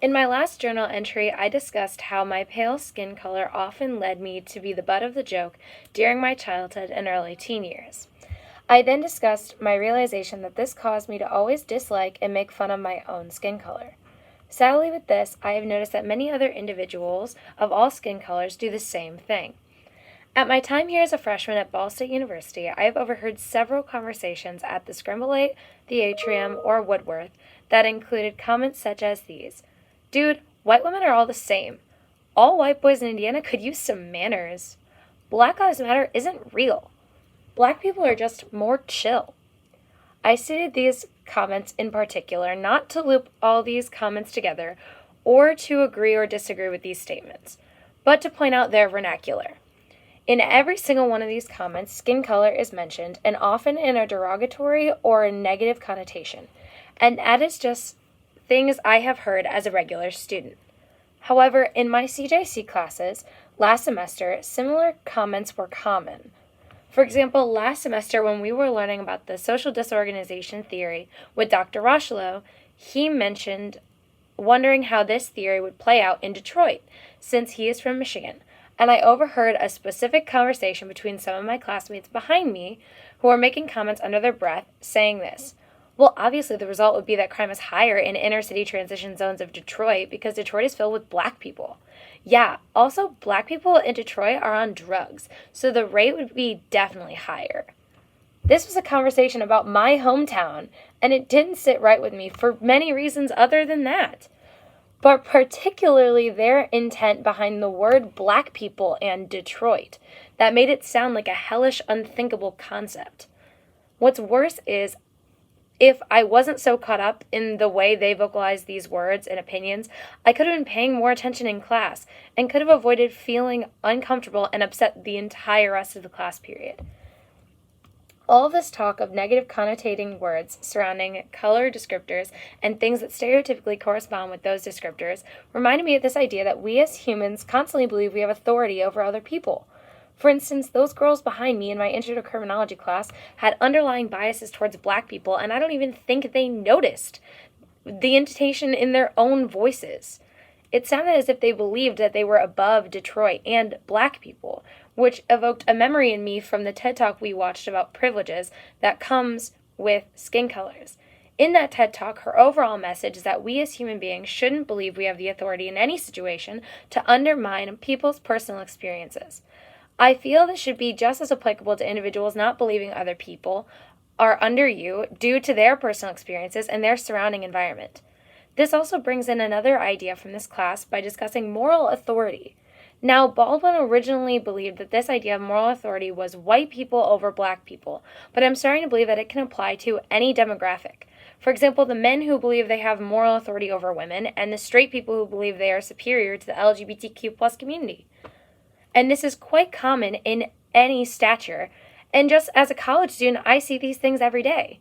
In my last journal entry, I discussed how my pale skin color often led me to be the butt of the joke during my childhood and early teen years. I then discussed my realization that this caused me to always dislike and make fun of my own skin color. Sadly, with this, I have noticed that many other individuals of all skin colors do the same thing. At my time here as a freshman at Ball State University, I have overheard several conversations at the Scrimble, the Atrium, or Woodworth that included comments such as these. Dude, white women are all the same. All white boys in Indiana could use some manners. Black Lives Matter isn't real. Black people are just more chill. I stated these comments in particular not to loop all these comments together or to agree or disagree with these statements, but to point out their vernacular. In every single one of these comments, skin color is mentioned, and often in a derogatory or a negative connotation, and that is just things I have heard as a regular student. However, in my CJC classes last semester, similar comments were common. For example, last semester when we were learning about the social disorganization theory with Dr. Rocheleau, he mentioned wondering how this theory would play out in Detroit, since he is from Michigan. And I overheard a specific conversation between some of my classmates behind me who were making comments under their breath saying this. Well, obviously the result would be that crime is higher in inner-city transition zones of Detroit because Detroit is filled with black people. Yeah, also black people in Detroit are on drugs, so the rate would be definitely higher. This was a conversation about my hometown, and it didn't sit right with me for many reasons other than that. But particularly their intent behind the word black people and Detroit, that made it sound like a hellish, unthinkable concept. What's worse is, if I wasn't so caught up in the way they vocalized these words and opinions, I could have been paying more attention in class and could have avoided feeling uncomfortable and upset the entire rest of the class period. All this talk of negative connotating words surrounding color descriptors and things that stereotypically correspond with those descriptors reminded me of this idea that we as humans constantly believe we have authority over other people. For instance, those girls behind me in my intro to criminology class had underlying biases towards black people, and I don't even think they noticed the intonation in their own voices. It sounded as if they believed that they were above Detroit and black people, which evoked a memory in me from the TED Talk we watched about privileges that comes with skin colors. In that TED Talk, her overall message is that we as human beings shouldn't believe we have the authority in any situation to undermine people's personal experiences. I feel this should be just as applicable to individuals not believing other people are under you due to their personal experiences and their surrounding environment. This also brings in another idea from this class by discussing moral authority. Now, Baldwin originally believed that this idea of moral authority was white people over black people, but I'm starting to believe that it can apply to any demographic. For example, the men who believe they have moral authority over women, and the straight people who believe they are superior to the LGBTQ+ community. And this is quite common in any stature, and just as a college student, I see these things every day.